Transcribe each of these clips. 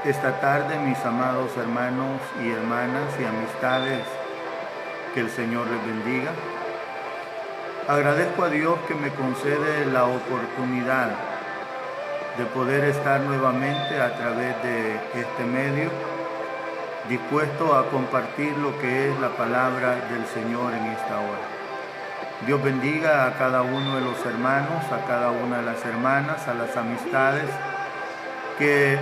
esta tarde, mis amados hermanos y hermanas y amistades, que el Señor les bendiga. Agradezco a Dios que me concede la oportunidad de poder estar nuevamente a través de este medio, dispuesto a compartir lo que es la palabra del Señor en esta hora. Dios bendiga a cada uno de los hermanos, a cada una de las hermanas, a las amistades que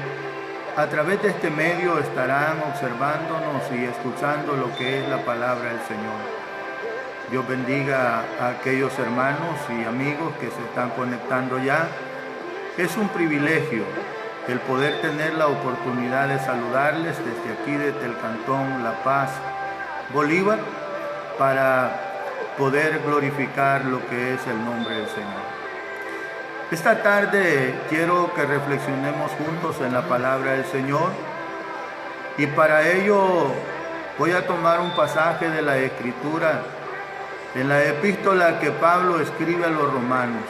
a través de este medio estarán observándonos y escuchando lo que es la palabra del Señor. Dios bendiga a aquellos hermanos y amigos que se están conectando ya. Es un privilegio el poder tener la oportunidad de saludarles desde aquí, desde el Cantón La Paz, Bolívar, para poder glorificar lo que es el nombre del Señor. Esta tarde quiero que reflexionemos juntos en la palabra del Señor, y para ello voy a tomar un pasaje de la Escritura en la epístola que Pablo escribe a los romanos.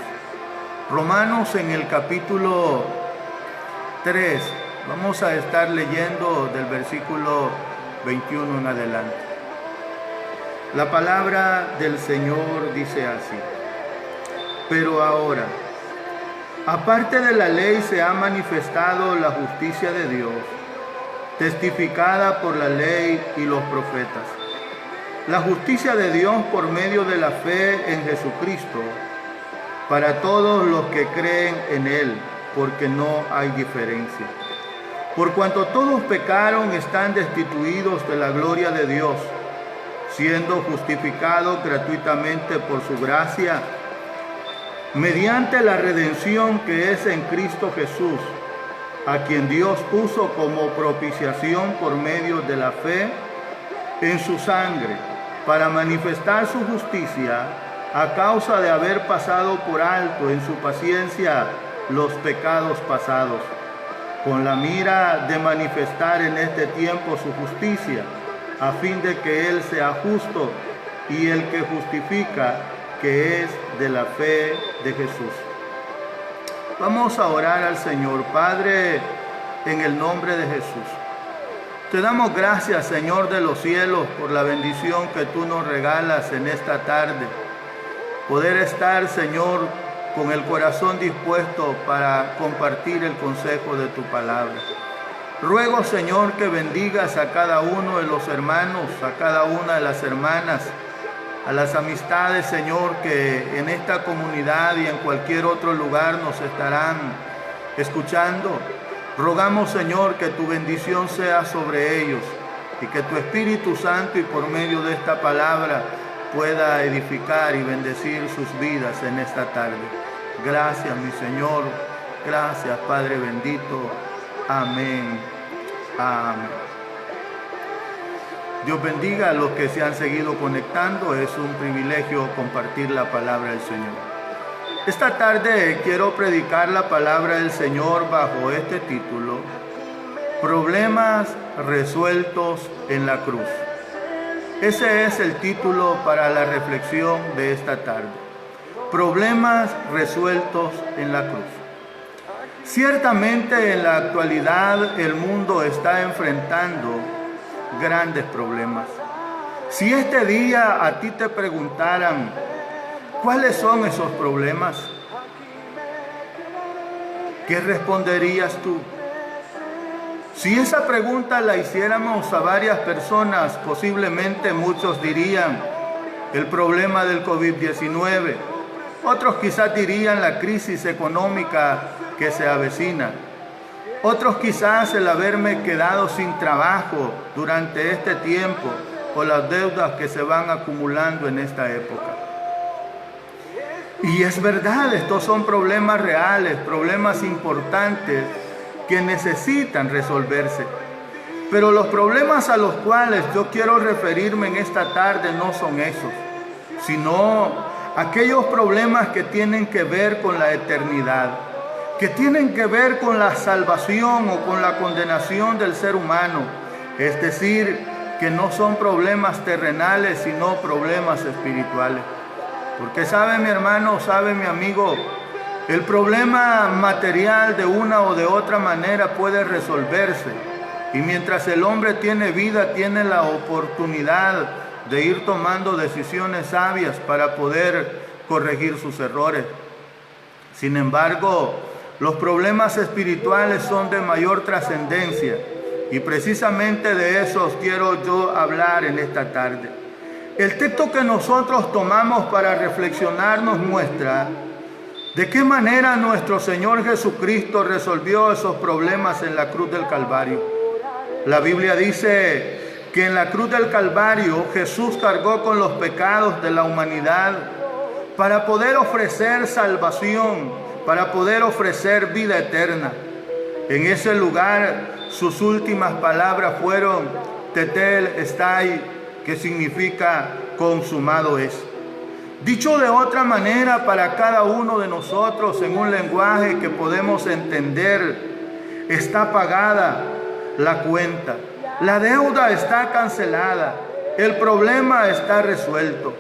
Romanos en el capítulo 3, vamos a estar leyendo del versículo 21 en adelante. La palabra del Señor dice así: pero ahora, aparte de la ley, se ha manifestado la justicia de Dios, testificada por la ley y los profetas. La justicia de Dios por medio de la fe en Jesucristo, para todos los que creen en Él, porque no hay diferencia. Por cuanto todos pecaron, están destituidos de la gloria de Dios, siendo justificados gratuitamente por su gracia, mediante la redención que es en Cristo Jesús, a quien Dios puso como propiciación por medio de la fe en su sangre, para manifestar su justicia a causa de haber pasado por alto en su paciencia los pecados pasados, con la mira de manifestar en este tiempo su justicia, a fin de que Él sea justo y el que justifica, que es de la fe de Jesús. Vamos a orar al Señor. Padre, en el nombre de Jesús, te damos gracias, Señor de los cielos, por la bendición que tú nos regalas en esta tarde. Poder estar, Señor, con el corazón dispuesto para compartir el consejo de tu palabra. Ruego, Señor, que bendigas a cada uno de los hermanos, a cada una de las hermanas, a las amistades, Señor, que en esta comunidad y en cualquier otro lugar nos estarán escuchando. Rogamos, Señor, que tu bendición sea sobre ellos y que tu Espíritu Santo, y por medio de esta palabra, pueda edificar y bendecir sus vidas en esta tarde. Gracias, mi Señor. Gracias, Padre bendito. Amén. Amén. Dios bendiga a los que se han seguido conectando. Es un privilegio compartir la palabra del Señor. Esta tarde quiero predicar la palabra del Señor bajo este título: Problemas resueltos en la cruz. Ese es el título para la reflexión de esta tarde. Problemas resueltos en la cruz. Ciertamente en la actualidad el mundo está enfrentando grandes problemas. Si este día a ti te preguntaran cuáles son esos problemas, ¿qué responderías tú? Si esa pregunta la hiciéramos a varias personas, posiblemente muchos dirían el problema del COVID-19. Otros quizás dirían la crisis económica que se avecina. Otros quizás el haberme quedado sin trabajo durante este tiempo o las deudas que se van acumulando en esta época. Y es verdad, estos son problemas reales, problemas importantes que necesitan resolverse. Pero los problemas a los cuales yo quiero referirme en esta tarde no son esos, sino aquellos problemas que tienen que ver con la eternidad, que tienen que ver con la salvación o con la condenación del ser humano. Es decir, que no son problemas terrenales, sino problemas espirituales. Porque sabe mi hermano, sabe mi amigo, El problema material de una o de otra manera puede resolverse. Y mientras el hombre tiene vida, tiene la oportunidad de ir tomando decisiones sabias para poder corregir sus errores. Sin embargo, los problemas espirituales son de mayor trascendencia y precisamente de esos quiero yo hablar en esta tarde. El texto que nosotros tomamos para reflexionar nos muestra de qué manera nuestro Señor Jesucristo resolvió esos problemas en la cruz del Calvario. La Biblia dice que en la cruz del Calvario Jesús cargó con los pecados de la humanidad para poder ofrecer salvación, para poder ofrecer vida eterna. En ese lugar sus últimas palabras fueron Tetel estai, que significa consumado es. Dicho de otra manera para cada uno de nosotros en un lenguaje que podemos entender, está pagada la cuenta, la deuda está cancelada, el problema está resuelto.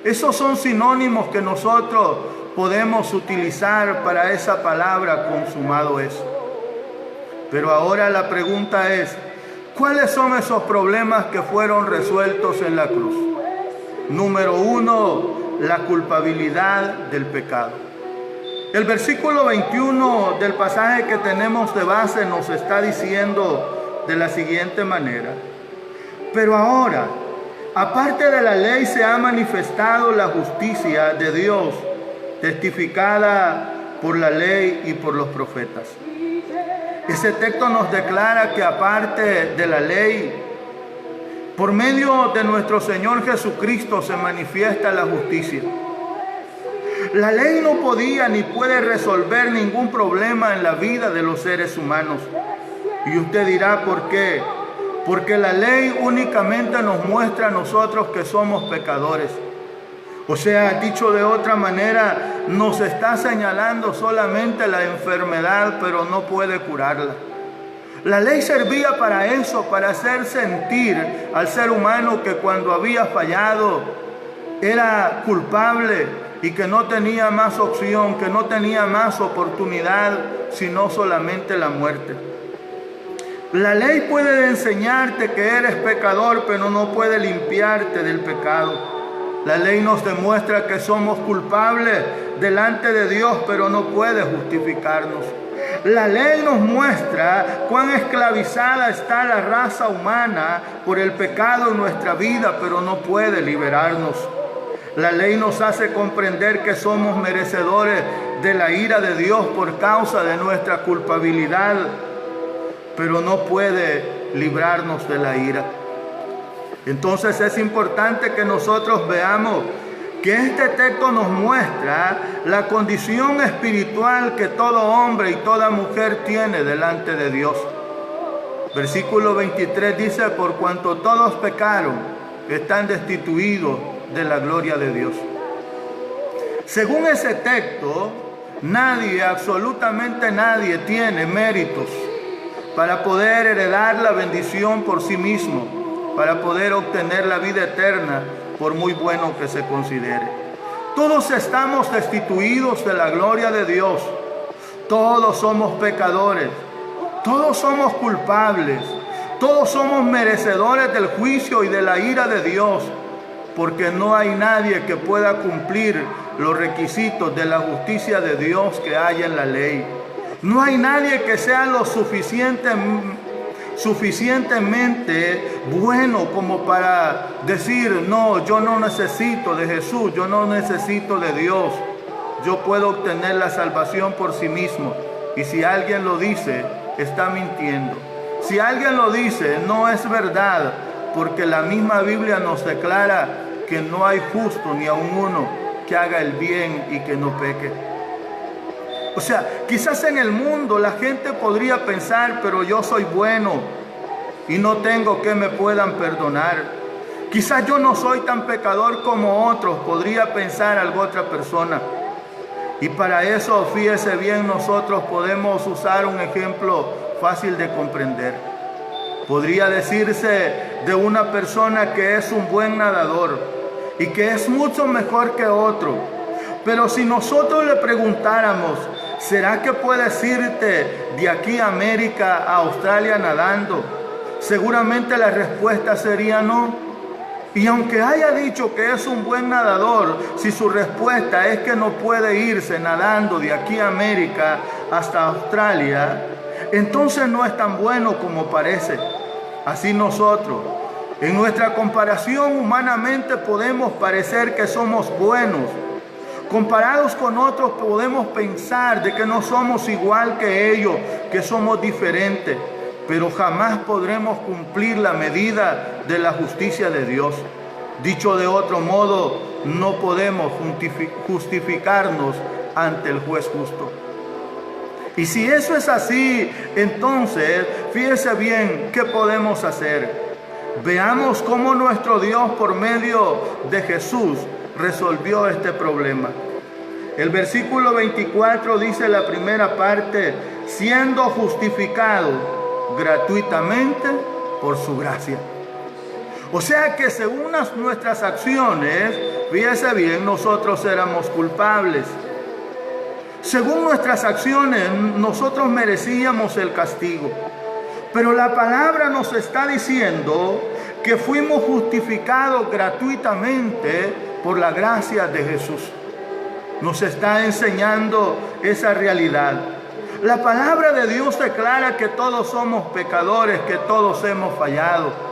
Esos son sinónimos que nosotros podemos utilizar para esa palabra consumado es. Pero ahora la pregunta es, ¿cuáles son esos problemas que fueron resueltos en la cruz? Número 1, la culpabilidad del pecado. El versículo 21 del pasaje que tenemos de base nos está diciendo de la siguiente manera: pero ahora, aparte de la ley, se ha manifestado la justicia de Dios, testificada por la ley y por los profetas. Ese texto nos declara que aparte de la ley, por medio de nuestro Señor Jesucristo se manifiesta la justicia. La ley no podía ni puede resolver ningún problema en la vida de los seres humanos. Y usted dirá, ¿por qué? Porque la ley únicamente nos muestra a nosotros que somos pecadores. O sea, dicho de otra manera, nos está señalando solamente la enfermedad, pero no puede curarla. La ley servía para eso, para hacer sentir al ser humano que cuando había fallado era culpable y que no tenía más opción, que no tenía más oportunidad, sino solamente la muerte. La ley puede enseñarte que eres pecador, pero no puede limpiarte del pecado. La ley nos demuestra que somos culpables delante de Dios, pero no puede justificarnos. La ley nos muestra cuán esclavizada está la raza humana por el pecado en nuestra vida, pero no puede liberarnos. La ley nos hace comprender que somos merecedores de la ira de Dios por causa de nuestra culpabilidad, pero no puede librarnos de la ira. Entonces es importante que nosotros veamos que este texto nos muestra la condición espiritual que todo hombre y toda mujer tiene delante de Dios. Versículo 23 dice, por cuanto todos pecaron, están destituidos de la gloria de Dios. Según ese texto, nadie, absolutamente nadie, tiene méritos para poder heredar la bendición por sí mismo, para poder obtener la vida eterna, por muy bueno que se considere. Todos estamos destituidos de la gloria de Dios. Todos somos pecadores. Todos somos culpables. Todos somos merecedores del juicio y de la ira de Dios, porque no hay nadie que pueda cumplir los requisitos de la justicia de Dios que hay en la ley. No hay nadie que sea lo suficientemente bueno como para decir, no, yo no necesito de Jesús, yo no necesito de Dios, yo puedo obtener la salvación por sí mismo. Y si alguien lo dice, está mintiendo. Si alguien lo dice, no es verdad, porque la misma Biblia nos declara que no hay justo ni aun uno que haga el bien y que no peque. O sea, quizás en el mundo la gente podría pensar, pero yo soy bueno y no tengo que me puedan perdonar. Quizás yo no soy tan pecador como otros, podría pensar alguna otra persona. Y para eso, fíjese bien, nosotros podemos usar un ejemplo fácil de comprender. Podría decirse de una persona que es un buen nadador y que es mucho mejor que otro. Pero si nosotros le preguntáramos, ¿será que puedes irte de aquí a América, a Australia nadando? Seguramente la respuesta sería no. Y aunque haya dicho que es un buen nadador, si su respuesta es que no puede irse nadando de aquí a América hasta Australia, entonces no es tan bueno como parece. Así nosotros, en nuestra comparación humanamente podemos parecer que somos buenos. Comparados con otros podemos pensar de que no somos igual que ellos, que somos diferentes, pero jamás podremos cumplir la medida de la justicia de Dios. Dicho de otro modo, no podemos justificarnos ante el juez justo. Y si eso es así, entonces, fíjese bien, ¿qué podemos hacer? Veamos cómo nuestro Dios, por medio de Jesús, resolvió este problema. El versículo 24 dice la primera parte, siendo justificado gratuitamente por su gracia. O sea que según nuestras acciones, fíjese bien, nosotros éramos culpables. Según nuestras acciones, nosotros merecíamos el castigo. Pero la palabra nos está diciendo que fuimos justificados gratuitamente por la gracia de Jesús. Nos está enseñando esa realidad. La palabra de Dios declara que todos somos pecadores, que todos hemos fallado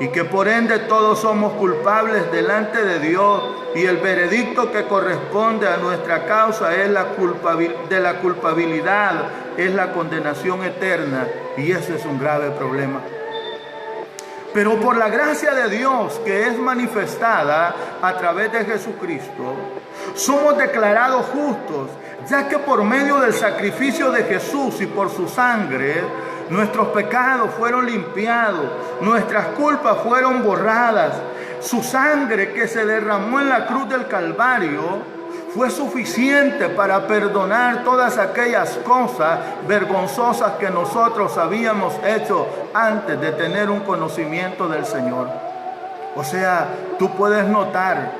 y que por ende todos somos culpables delante de Dios, y el veredicto que corresponde a nuestra causa es la culpabilidad, es la condenación eterna, y ese es un grave problema. Pero por la gracia de Dios que es manifestada a través de Jesucristo, somos declarados justos, ya que por medio del sacrificio de Jesús y por su sangre, nuestros pecados fueron limpiados, nuestras culpas fueron borradas. Su sangre que se derramó en la cruz del Calvario fue suficiente para perdonar todas aquellas cosas vergonzosas que nosotros habíamos hecho antes de tener un conocimiento del Señor. O sea, tú puedes notar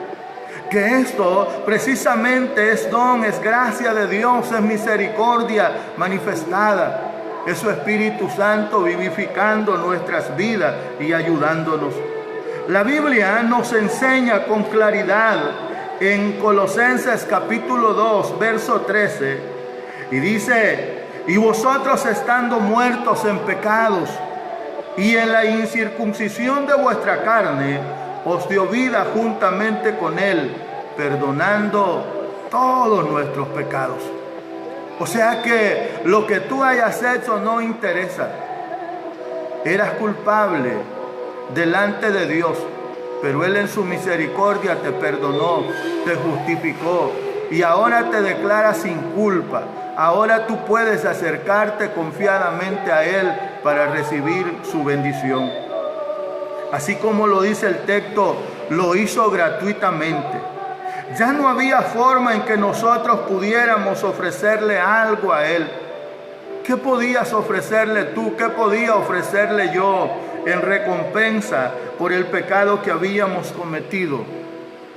que esto precisamente es don, es gracia de Dios, es misericordia manifestada. Es su Espíritu Santo vivificando nuestras vidas y ayudándonos. La Biblia nos enseña con claridad en Colosenses capítulo 2, verso 13, y dice, y vosotros estando muertos en pecados y en la incircuncisión de vuestra carne, os dio vida juntamente con Él, perdonando todos nuestros pecados. O sea que lo que tú hayas hecho no interesa. Eras culpable delante de Dios, pero Él en su misericordia te perdonó, te justificó y ahora te declara sin culpa. Ahora tú puedes acercarte confiadamente a Él para recibir su bendición. Así como lo dice el texto, lo hizo gratuitamente. Ya no había forma en que nosotros pudiéramos ofrecerle algo a Él. ¿Qué podías ofrecerle tú? ¿Qué podía ofrecerle yo en recompensa por el pecado que habíamos cometido?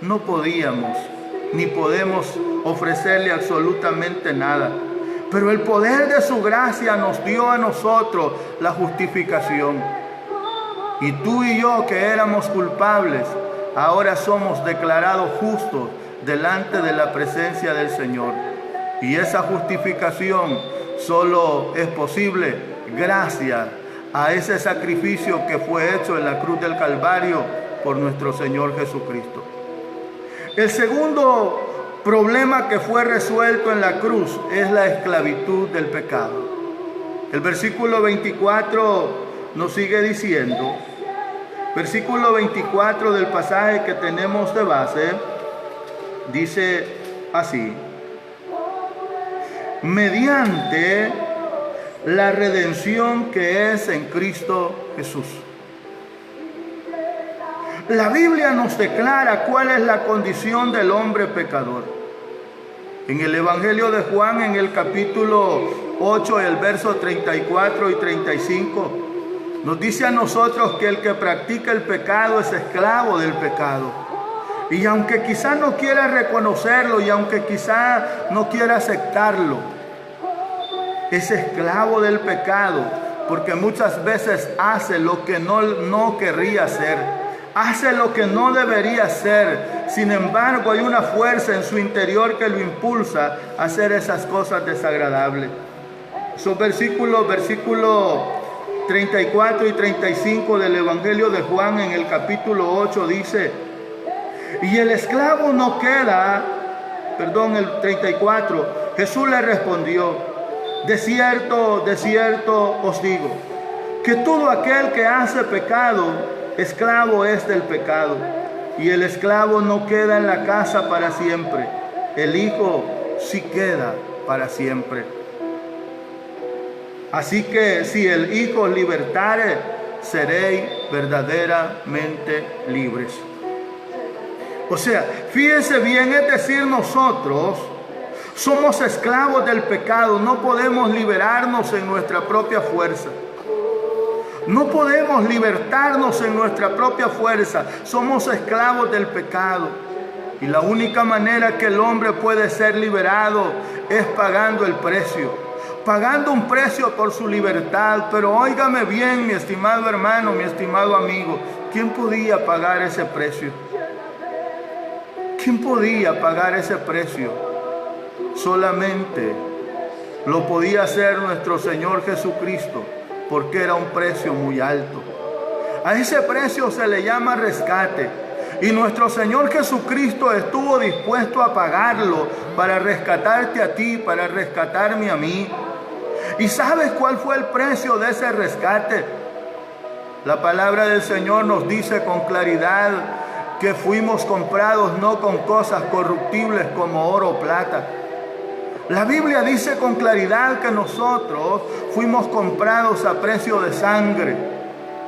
No podíamos, ni podemos ofrecerle absolutamente nada. Pero el poder de su gracia nos dio a nosotros la justificación. Y tú y yo, que éramos culpables, ahora somos declarados justos delante de la presencia del Señor. Y esa justificación solo es posible gracias a ese sacrificio que fue hecho en la cruz del Calvario por nuestro Señor Jesucristo. El segundo problema que fue resuelto en la cruz es la esclavitud del pecado. El versículo 24 nos sigue diciendo, versículo 24 del pasaje que tenemos de base, dice así: mediante la redención que es en Cristo Jesús. La Biblia nos declara cuál es la condición del hombre pecador. En el Evangelio de Juan, en el capítulo 8, el verso 34 y 35, nos dice a nosotros que el que practica el pecado es esclavo del pecado. Y aunque quizá no quiera reconocerlo y aunque quizá no quiera aceptarlo, es esclavo del pecado, porque muchas veces hace lo que no querría hacer, hace lo que no debería hacer. Sin embargo, hay una fuerza en su interior que lo impulsa a hacer esas cosas desagradables. Esos versículos 34 y 35 del Evangelio de Juan en el capítulo 8 dice: y el esclavo no queda, el 34, Jesús le respondió: de cierto os digo, que todo aquel que hace pecado, esclavo es del pecado. Y el esclavo no queda en la casa para siempre, el Hijo sí queda para siempre. Así que si el Hijo os libertare, seréis verdaderamente libres. O sea, fíjense bien, es decir, nosotros somos esclavos del pecado, no podemos liberarnos en nuestra propia fuerza. No podemos libertarnos en nuestra propia fuerza, somos esclavos del pecado. Y la única manera que el hombre puede ser liberado es pagando el precio, pagando un precio por su libertad. Pero óigame bien, mi estimado hermano, mi estimado amigo, ¿quién podía pagar ese precio? ¿Quién podía pagar ese precio? Solamente lo podía hacer nuestro Señor Jesucristo, porque era un precio muy alto. A ese precio se le llama rescate. Y nuestro Señor Jesucristo estuvo dispuesto a pagarlo para rescatarte a ti, para rescatarme a mí. ¿Y sabes cuál fue el precio de ese rescate? La palabra del Señor nos dice con claridad que fuimos comprados no con cosas corruptibles como oro o plata. La Biblia dice con claridad que nosotros fuimos comprados a precio de sangre.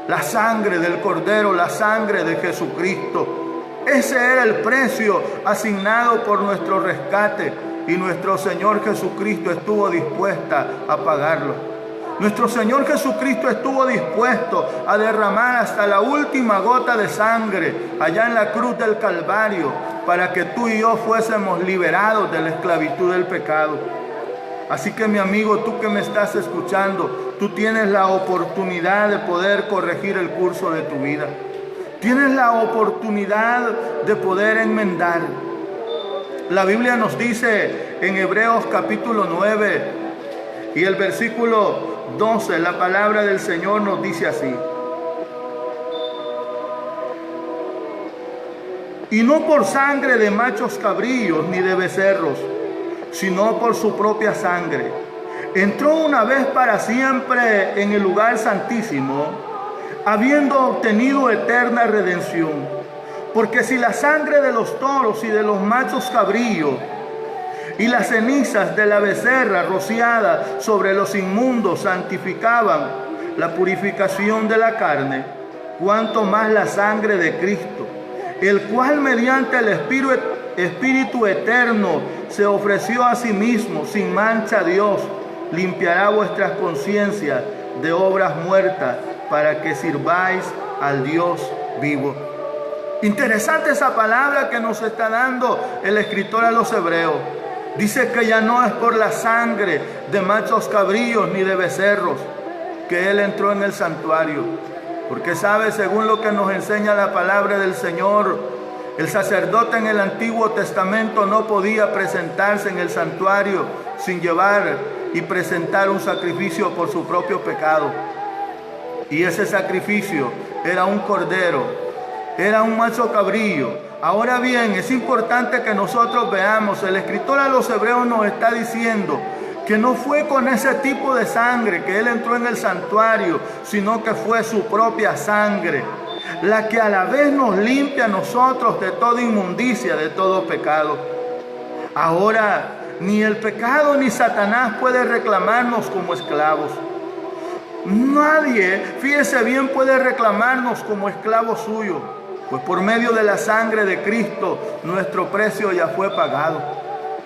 La sangre del Cordero, la sangre de Jesucristo. Ese era el precio asignado por nuestro rescate y nuestro Señor Jesucristo estuvo dispuesta a pagarlo. Nuestro Señor Jesucristo estuvo dispuesto a derramar hasta la última gota de sangre allá en la cruz del Calvario para que tú y yo fuésemos liberados de la esclavitud del pecado. Así que mi amigo, tú que me estás escuchando, tú tienes la oportunidad de poder corregir el curso de tu vida. Tienes la oportunidad de poder enmendar. La Biblia nos dice en Hebreos capítulo 9 y el versículo 12, la palabra del Señor nos dice así: y no por sangre de machos cabríos ni de becerros, sino por su propia sangre, entró una vez para siempre en el lugar santísimo, habiendo obtenido eterna redención. Porque si la sangre de los toros y de los machos cabríos y las cenizas de la becerra rociada sobre los inmundos santificaban la purificación de la carne, cuanto más la sangre de Cristo, el cual mediante el Espíritu eterno se ofreció a sí mismo sin mancha a Dios, limpiará vuestras conciencias de obras muertas para que sirváis al Dios vivo. Interesante esa palabra que nos está dando el escritor a los Hebreos. Dice que ya no es por la sangre de machos cabríos ni de becerros que Él entró en el santuario. Porque sabe, según lo que nos enseña la palabra del Señor, el sacerdote en el Antiguo Testamento no podía presentarse en el santuario sin llevar y presentar un sacrificio por su propio pecado. Y ese sacrificio era un cordero, era un macho cabrío. Ahora bien, es importante que nosotros veamos, el escritor a los Hebreos nos está diciendo que no fue con ese tipo de sangre que Él entró en el santuario, sino que fue su propia sangre, la que a la vez nos limpia a nosotros de toda inmundicia, de todo pecado. Ahora, ni el pecado ni Satanás puede reclamarnos como esclavos. Nadie, fíjese bien, puede reclamarnos como esclavos suyos. Pues por medio de la sangre de Cristo, nuestro precio ya fue pagado.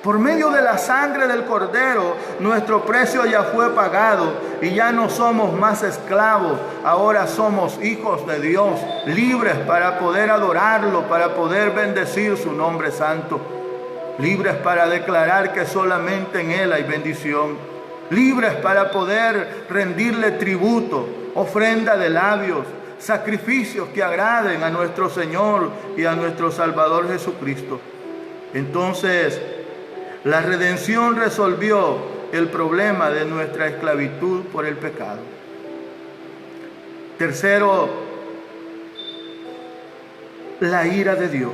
Por medio de la sangre del Cordero, nuestro precio ya fue pagado. Y ya no somos más esclavos, ahora somos hijos de Dios, libres para poder adorarlo, para poder bendecir su nombre santo. Libres para declarar que solamente en Él hay bendición. libres para poder rendirle tributo, ofrenda de labios, sacrificios que agraden a nuestro Señor y a nuestro Salvador Jesucristo. Entonces, la redención resolvió el problema de nuestra esclavitud por el pecado. Tercero, la ira de Dios.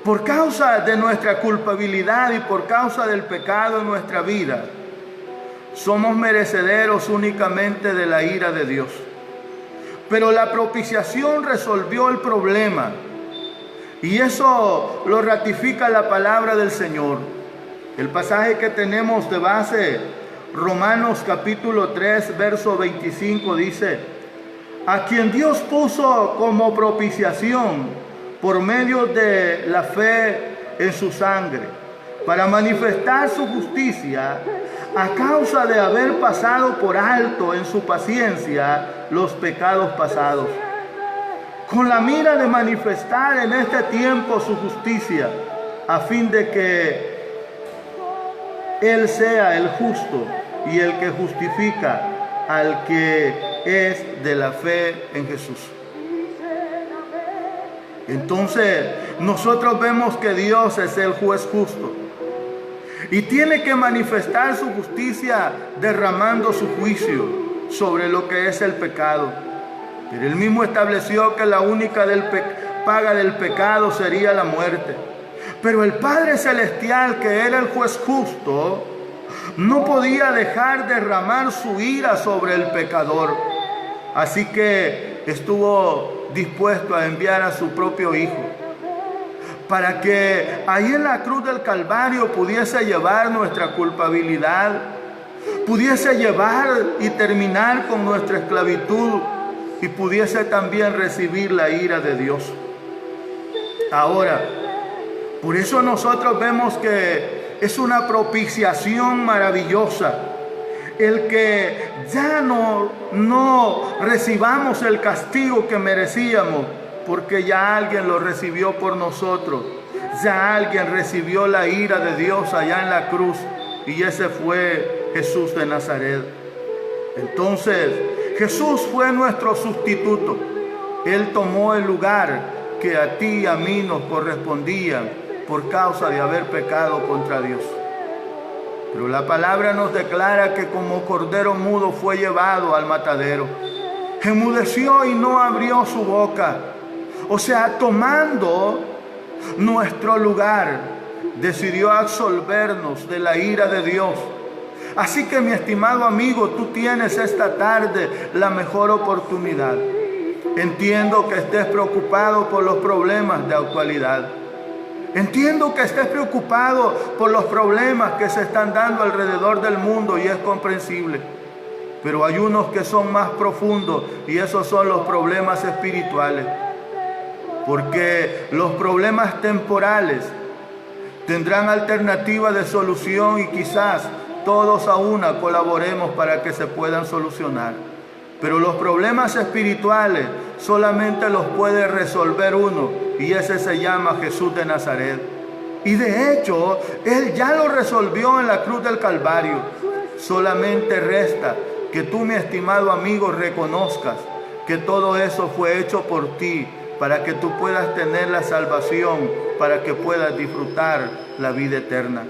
Por causa de nuestra culpabilidad y por causa del pecado en nuestra vida, somos merecederos únicamente de la ira de Dios. Pero la propiciación resolvió el problema. Y eso lo ratifica la palabra del Señor. El pasaje que tenemos de base, Romanos capítulo 3, verso 25, dice: a quien Dios puso como propiciación por medio de la fe en su sangre, para manifestar su justicia, a causa de haber pasado por alto en su paciencia los pecados pasados, con la mira de manifestar en este tiempo su justicia, a fin de que Él sea el justo y el que justifica al que es de la fe en Jesús. Entonces, nosotros vemos que Dios es el juez justo y tiene que manifestar su justicia derramando su juicio sobre lo que es el pecado. Pero Él mismo estableció que la única paga del pecado sería la muerte. Pero el Padre Celestial, que era el juez justo, no podía dejar derramar su ira sobre el pecador. Así que estuvo dispuesto a enviar a su propio Hijo para que ahí en la cruz del Calvario pudiese llevar nuestra culpabilidad, pudiese llevar y terminar con nuestra esclavitud y pudiese también recibir la ira de Dios. Ahora, por eso nosotros vemos que es una propiciación maravillosa el que ya no recibamos el castigo que merecíamos, porque ya alguien lo recibió por nosotros. Ya alguien recibió la ira de Dios allá en la cruz, y ese fue Jesús de Nazaret. Entonces, Jesús fue nuestro sustituto. Él tomó el lugar que a ti y a mí nos correspondía por causa de haber pecado contra Dios. Pero la palabra nos declara que como cordero mudo fue llevado al matadero. Enmudeció y no abrió su boca. O sea, tomando nuestro lugar, decidió absolvernos de la ira de Dios. Así que, mi estimado amigo, tú tienes esta tarde la mejor oportunidad. Entiendo que estés preocupado por los problemas de actualidad. Entiendo que estés preocupado por los problemas que se están dando alrededor del mundo, y es comprensible. Pero hay unos que son más profundos, y esos son los problemas espirituales. Porque los problemas temporales tendrán alternativa de solución, y quizás todos a una colaboremos para que se puedan solucionar. Pero los problemas espirituales solamente los puede resolver uno, y ese se llama Jesús de Nazaret. Y de hecho, Él ya lo resolvió en la cruz del Calvario. Solamente resta que tú, mi estimado amigo, reconozcas que todo eso fue hecho por ti, para que tú puedas tener la salvación, para que puedas disfrutar la vida eterna.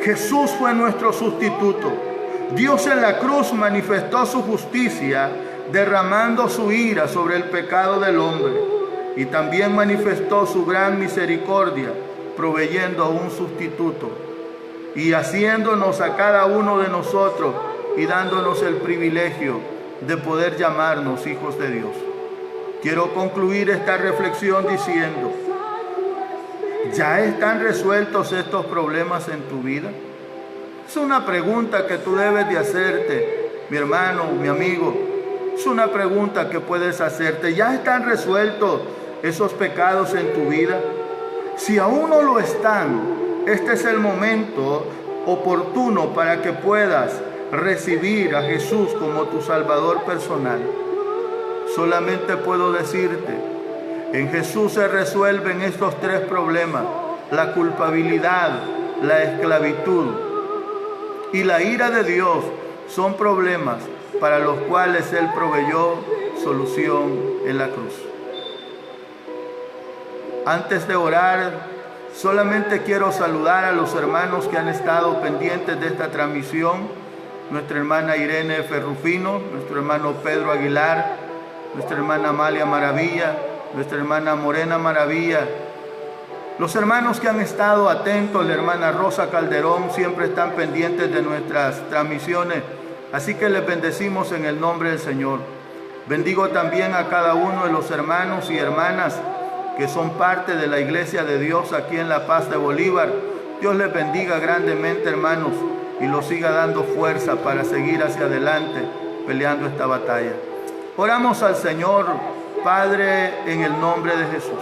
Jesús fue nuestro sustituto. Dios en la cruz manifestó su justicia derramando su ira sobre el pecado del hombre, y también manifestó su gran misericordia proveyendo un sustituto y haciéndonos a cada uno de nosotros y dándonos el privilegio de poder llamarnos hijos de Dios. Quiero concluir esta reflexión diciendo: ¿ya están resueltos estos problemas en tu vida? Es una pregunta que tú debes de hacerte, mi hermano, mi amigo. Es una pregunta que puedes hacerte. ¿Ya están resueltos esos pecados en tu vida? Si aún no lo están, este es el momento oportuno para que puedas recibir a Jesús como tu Salvador personal. Solamente puedo decirte En Jesús se resuelven estos tres problemas: la culpabilidad, la esclavitud y la ira de Dios. Son problemas para los cuales Él proveyó solución en la cruz. Antes de orar, solamente quiero saludar a los hermanos que han estado pendientes de esta transmisión. Nuestra hermana Irene Ferrufino, nuestro hermano Pedro Aguilar, nuestra hermana Amalia Maravilla, nuestra hermana Morena Maravilla, los hermanos que han estado atentos, la hermana Rosa Calderón, siempre están pendientes de nuestras transmisiones, así que les bendecimos en el nombre del Señor. Bendigo también a cada uno de los hermanos y hermanas que son parte de la Iglesia de Dios aquí en La Paz de Bolívar. Dios les bendiga grandemente, hermanos, y los siga dando fuerza para seguir hacia adelante peleando esta batalla. Oramos al Señor. Padre, en el nombre de Jesús,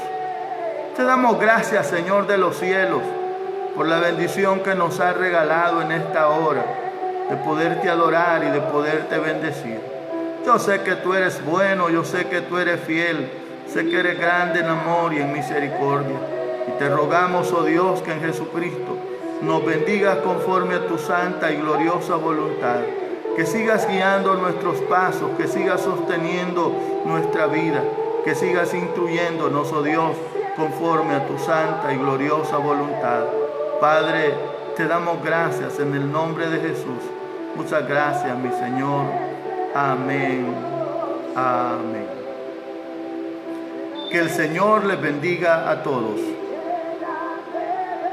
te damos gracias, Señor de los cielos, por la bendición que nos has regalado en esta hora, de poderte adorar y de poderte bendecir. Yo sé que tú eres bueno, yo sé que tú eres fiel, sé que eres grande en amor y en misericordia. Y te rogamos, oh Dios, que en Jesucristo nos bendigas conforme a tu santa y gloriosa voluntad. Que sigas guiando nuestros pasos, que sigas sosteniendo nuestra vida, que sigas instruyéndonos, oh Dios, conforme a tu santa y gloriosa voluntad. Padre, te damos gracias en el nombre de Jesús. Muchas gracias, mi Señor. Amén. Amén. Que el Señor les bendiga a todos.